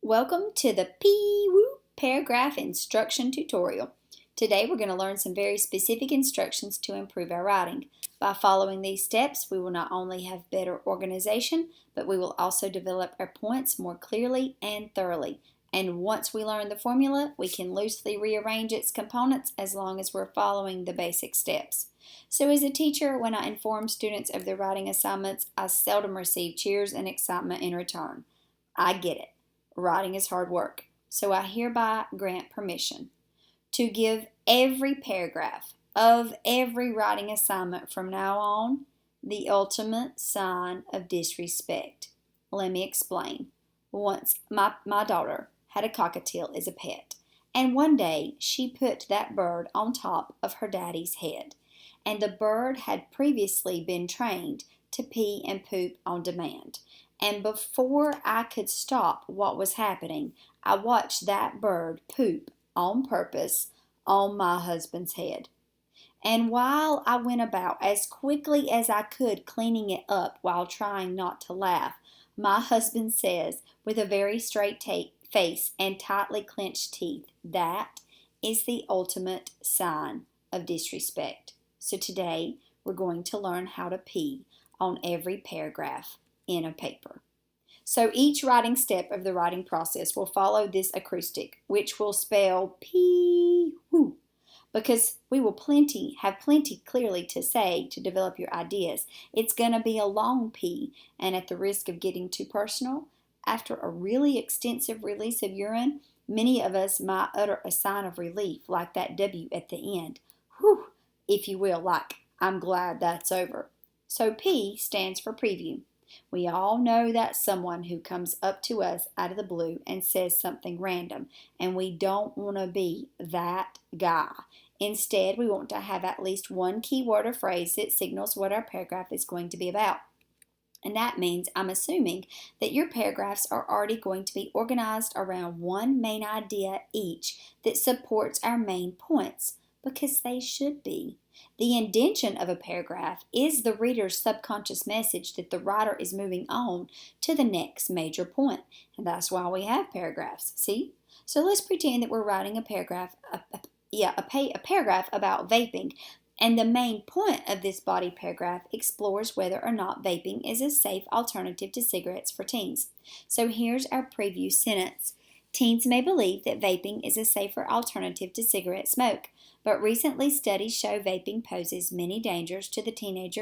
Welcome to the PEEEEEW paragraph instruction tutorial. Today we're going to learn some very specific instructions to improve our writing. By following these steps, we will not only have better organization, but we will also develop our points more clearly and thoroughly. And once we learn the formula, we can loosely rearrange its components as long as we're following the basic steps. So as a teacher, when I inform students of their writing assignments, I seldom receive cheers and excitement in return. I get it. Writing is hard work, so I hereby grant permission to give every paragraph of every writing assignment from now on the ultimate sign of disrespect. Let me explain. Once my daughter had a cockatiel as a pet, and one day she put that bird on top of her daddy's head, and the bird had previously been trained to pee and poop on demand. And before I could stop what was happening, I watched that bird poop on purpose on my husband's head. And while I went about as quickly as I could cleaning it up while trying not to laugh, my husband says, with a very straight face and tightly clenched teeth, that is the ultimate sign of disrespect. So today we're going to learn how to pee on every paragraph in a paper. So each writing step of the writing process will follow this acrostic, which will spell P-woo, because we will have plenty clearly to say to develop your ideas. It's going to be a long P, and at the risk of getting too personal, after a really extensive release of urine, many of us might utter a sign of relief like that W at the end. Whew, if you will, like, I'm glad that's over. So P stands for preview. We all know that someone who comes up to us out of the blue and says something random, and we don't want to be that guy. Instead, we want to have at least one key word or phrase that signals what our paragraph is going to be about. And that means I'm assuming that your paragraphs are already going to be organized around one main idea each that supports our main points, because they should be. The intention of a paragraph is the reader's subconscious message that the writer is moving on to the next major point. And that's why we have paragraphs. See? So let's pretend that we're writing a paragraph about vaping. And the main point of this body paragraph explores whether or not vaping is a safe alternative to cigarettes for teens. So here's our preview sentence. Teens may believe that vaping is a safer alternative to cigarette smoke, but recently studies show vaping poses many dangers to the teenage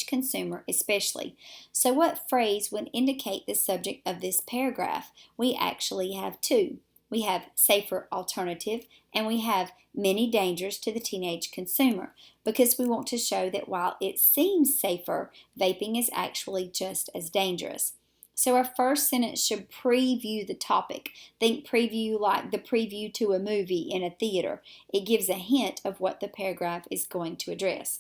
consumer especially. So what phrase would indicate the subject of this paragraph? We actually have two. We have safer alternative, and we have many dangers to the teenage consumer, because we want to show that while it seems safer, vaping is actually just as dangerous. So our first sentence should preview the topic. Think preview like the preview to a movie in a theater. It gives a hint of what the paragraph is going to address.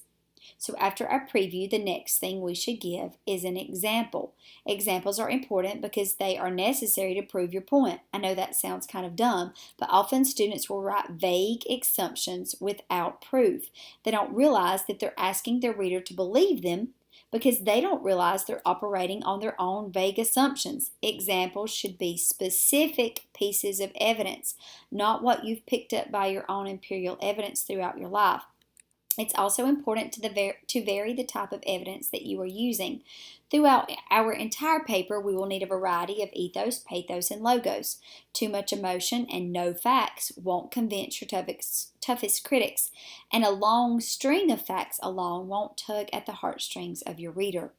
So after our preview, the next thing we should give is an example. Examples are important because they are necessary to prove your point. I know that sounds kind of dumb, but often students will write vague assumptions without proof. They don't realize that they're asking their reader to believe them, because they don't realize they're operating on their own vague assumptions. Examples should be specific pieces of evidence, not what you've picked up by your own empirical evidence throughout your life. It's also important to vary the type of evidence that you are using. Throughout our entire paper, we will need a variety of ethos, pathos, and logos. Too much emotion and no facts won't convince your toughest critics, and a long string of facts alone won't tug at the heartstrings of your reader.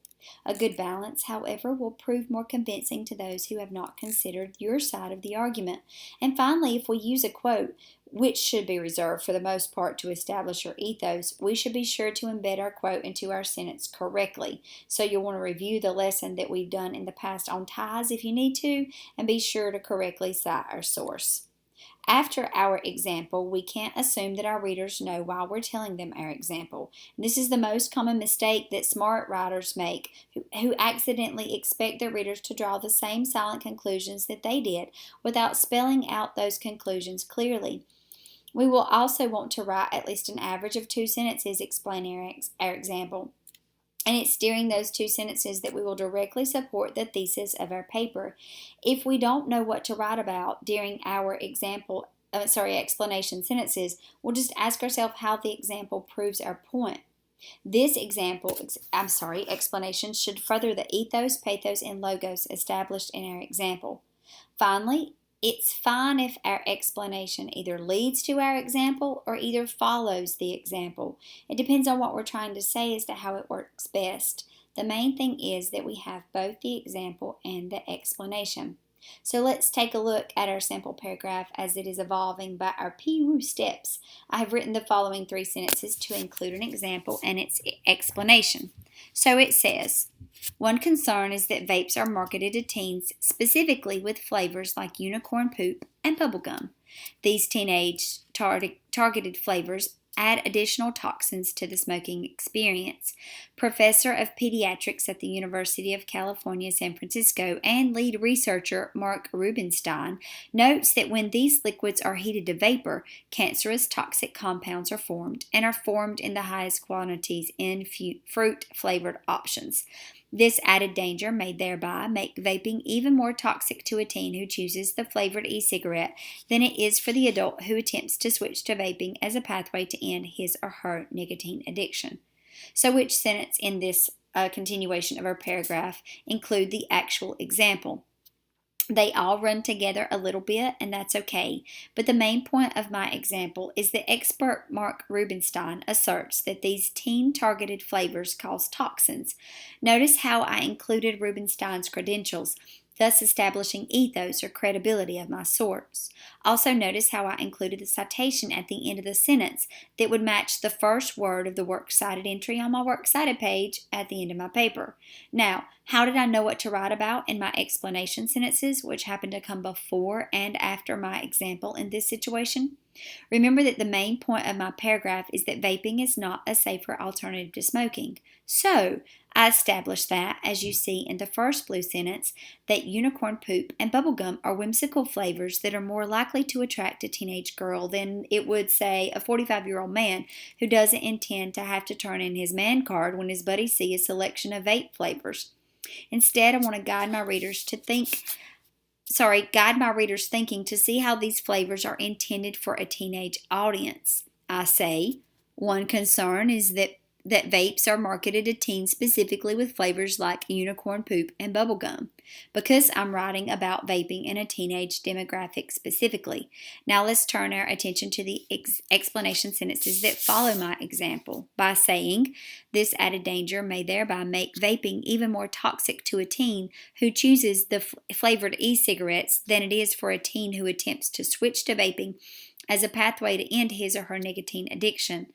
A good balance, however, will prove more convincing to those who have not considered your side of the argument. And finally, if we use a quote, which should be reserved for the most part to establish your ethos, we should be sure to embed our quote into our sentence correctly. So you'll want to review the lesson that we've done in the past on ties if you need to, and be sure to correctly cite our source. After our example, we can't assume that our readers know why we're telling them our example. This is the most common mistake that smart writers make, who accidentally expect their readers to draw the same silent conclusions that they did without spelling out those conclusions clearly. We will also want to write at least an average of 2 sentences explaining our example. And it's during those two sentences that we will directly support the thesis of our paper. If we don't know what to write about during our explanation sentences, we'll just ask ourselves how the example proves our point. This explanation should further the ethos, pathos, and logos established in our example. Finally, it's fine if our explanation either leads to our example or either follows the example. It depends on what we're trying to say as to how it works best. The main thing is that we have both the example and the explanation. So let's take a look at our sample paragraph as it is evolving by our PEEEEEW steps. I have written the following 3 sentences to include an example and its explanation. So it says, one concern is that vapes are marketed to teens specifically with flavors like unicorn poop and bubblegum. These teenage targeted flavors add additional toxins to the smoking experience. Professor of Pediatrics at the University of California, San Francisco, and lead researcher Mark Rubenstein notes that when these liquids are heated to vapor, cancerous toxic compounds are formed and are formed in the highest quantities in fruit-flavored options. This added danger may thereby make vaping even more toxic to a teen who chooses the flavored e-cigarette than it is for the adult who attempts to switch to vaping as a pathway to end his or her nicotine addiction. So which sentence in this continuation of our paragraph include the actual example? They all run together a little bit, and that's okay. But the main point of my example is that expert Mark Rubenstein asserts that these teen-targeted flavors cause toxins. Notice how I included Rubenstein's credentials, thus establishing ethos or credibility of my source. Also notice how I included the citation at the end of the sentence that would match the first word of the works cited entry on my works cited page at the end of my paper. Now, how did I know what to write about in my explanation sentences, which happen to come before and after my example in this situation? Remember that the main point of my paragraph is that vaping is not a safer alternative to smoking. So, I established that, as you see in the first blue sentence, that unicorn poop and bubblegum are whimsical flavors that are more likely to attract a teenage girl than it would, say, a 45-year-old man who doesn't intend to have to turn in his man card when his buddies see a selection of vape flavors. Instead, I want to guide my readers thinking to see how these flavors are intended for a teenage audience. I say, one concern is that vapes are marketed to teens specifically with flavors like unicorn poop and bubblegum, because I'm writing about vaping in a teenage demographic specifically. Now let's turn our attention to the explanation sentences that follow my example by saying, this added danger may thereby make vaping even more toxic to a teen who chooses the flavored e-cigarettes than it is for a teen who attempts to switch to vaping as a pathway to end his or her nicotine addiction.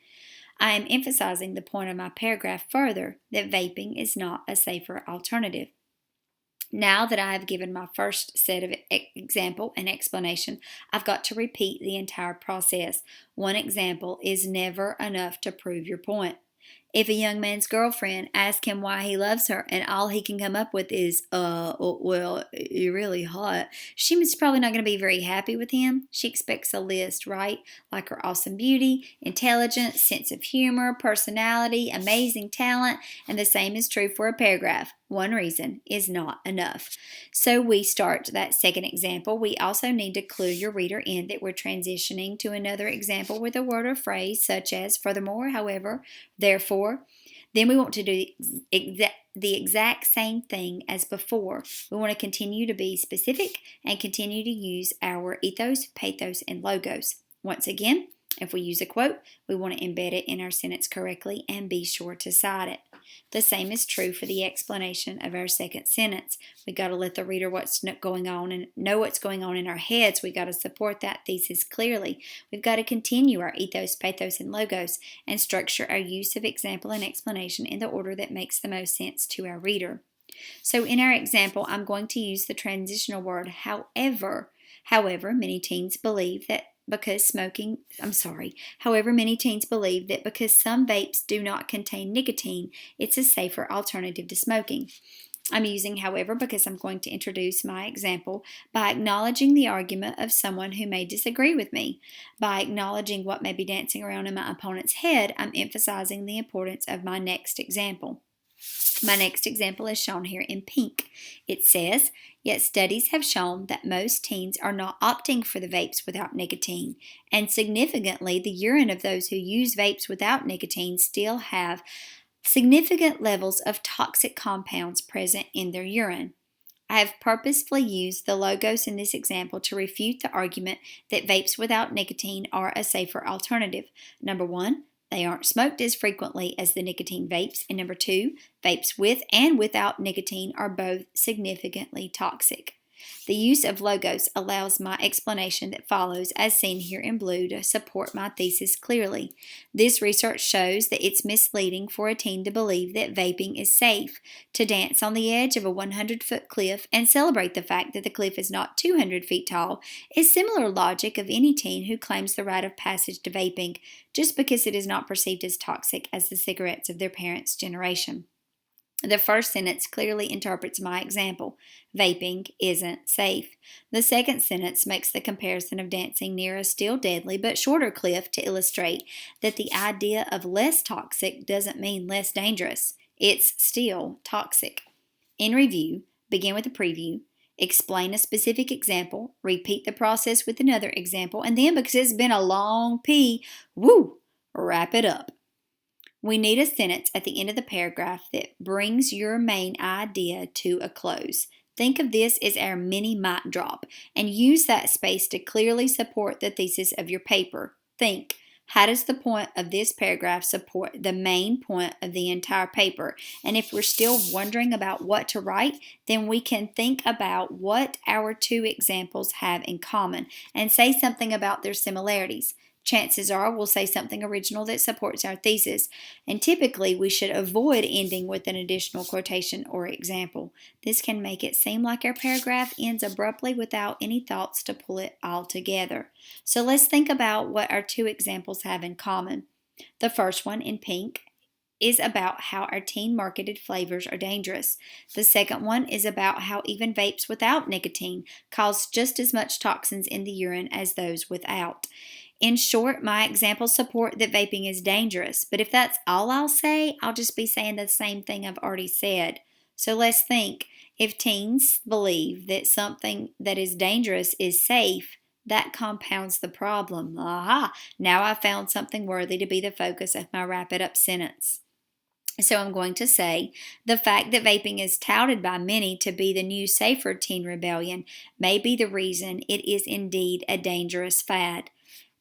I am emphasizing the point of my paragraph further that vaping is not a safer alternative. Now that I have given my first set of example and explanation, I've got to repeat the entire process. One example is never enough to prove your point. If a young man's girlfriend asks him why he loves her and all he can come up with is, well, you're really hot, she's probably not going to be very happy with him. She expects a list, right? Like her awesome beauty, intelligence, sense of humor, personality, amazing talent, and the same is true for a paragraph. One reason is not enough. So we start that second example. We also need to clue your reader in that we're transitioning to another example with a word or phrase such as furthermore, however, therefore. Then we want to do the exact same thing as before. We want to continue to be specific and continue to use our ethos, pathos, and logos. Once again, if we use a quote, we want to embed it in our sentence correctly and be sure to cite it. The same is true for the explanation of our second sentence. We've got to let the reader know what's going on in our heads. We've got to support that thesis clearly. We've got to continue our ethos, pathos, and logos and structure our use of example and explanation in the order that makes the most sense to our reader. So in our example, I'm going to use the transitional word however. However, many teens believe that because some vapes do not contain nicotine, it's a safer alternative to smoking. I'm using however because I'm going to introduce my example by acknowledging the argument of someone who may disagree with me. By acknowledging what may be dancing around in my opponent's head, I'm emphasizing the importance of my next example. My next example is shown here in pink. It says, yet studies have shown that most teens are not opting for the vapes without nicotine, and significantly, the urine of those who use vapes without nicotine still have significant levels of toxic compounds present in their urine. I have purposefully used the logos in this example to refute the argument that vapes without nicotine are a safer alternative. Number one, they aren't smoked as frequently as the nicotine vapes. And number two, vapes with and without nicotine are both significantly toxic. The use of logos allows my explanation that follows, as seen here in blue, to support my thesis clearly. This research shows that it's misleading for a teen to believe that vaping is safe. To dance on the edge of a 100-foot cliff and celebrate the fact that the cliff is not 200 feet tall is similar logic of any teen who claims the rite of passage to vaping just because it is not perceived as toxic as the cigarettes of their parents' generation. The first sentence clearly interprets my example. Vaping isn't safe. The second sentence makes the comparison of dancing near a still deadly but shorter cliff to illustrate that the idea of less toxic doesn't mean less dangerous. It's still toxic. In review, begin with a preview, explain a specific example, repeat the process with another example, and then, because it's been a long P, wrap it up. We need a sentence at the end of the paragraph that brings your main idea to a close. Think of this as our mini mic drop and use that space to clearly support the thesis of your paper. Think, how does the point of this paragraph support the main point of the entire paper? And if we're still wondering about what to write, then we can think about what our two examples have in common and say something about their similarities. Chances are we'll say something original that supports our thesis, and typically we should avoid ending with an additional quotation or example. This can make it seem like our paragraph ends abruptly without any thoughts to pull it all together. So let's think about what our two examples have in common. The first one in pink is about how our teen marketed flavors are dangerous. The second one is about how even vapes without nicotine cause just as much toxins in the urine as those without. In short, my examples support that vaping is dangerous, but if that's all I'll say, I'll just be saying the same thing I've already said. So let's think. If teens believe that something that is dangerous is safe, that compounds the problem. Aha! Now I found something worthy to be the focus of my wrap it up sentence. So I'm going to say, the fact that vaping is touted by many to be the new safer teen rebellion may be the reason it is indeed a dangerous fad.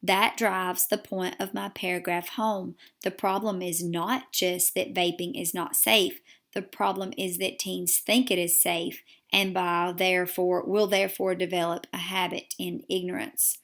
That drives the point of my paragraph home. The problem is not just that vaping is not safe. The problem is that teens think it is safe and will therefore develop a habit in ignorance.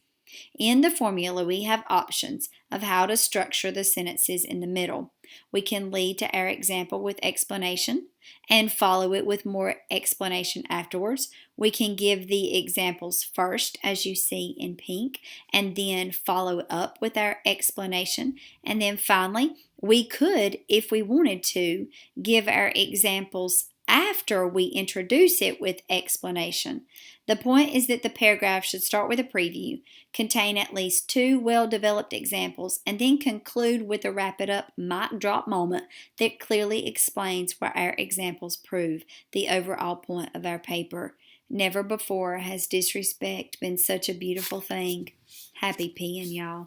In the formula, we have options of how to structure the sentences in the middle. We can lead to our example with explanation and follow it with more explanation afterwards. We can give the examples first, as you see in pink, and then follow up with our explanation. And then finally, we could, if we wanted to, give our examples after we introduce it with explanation. The point is that the paragraph should start with a preview, contain at least two well-developed examples, and then conclude with a wrap-it-up mic drop moment that clearly explains what our examples prove, the overall point of our paper. Never before has disrespect been such a beautiful thing. Happy peeing, y'all.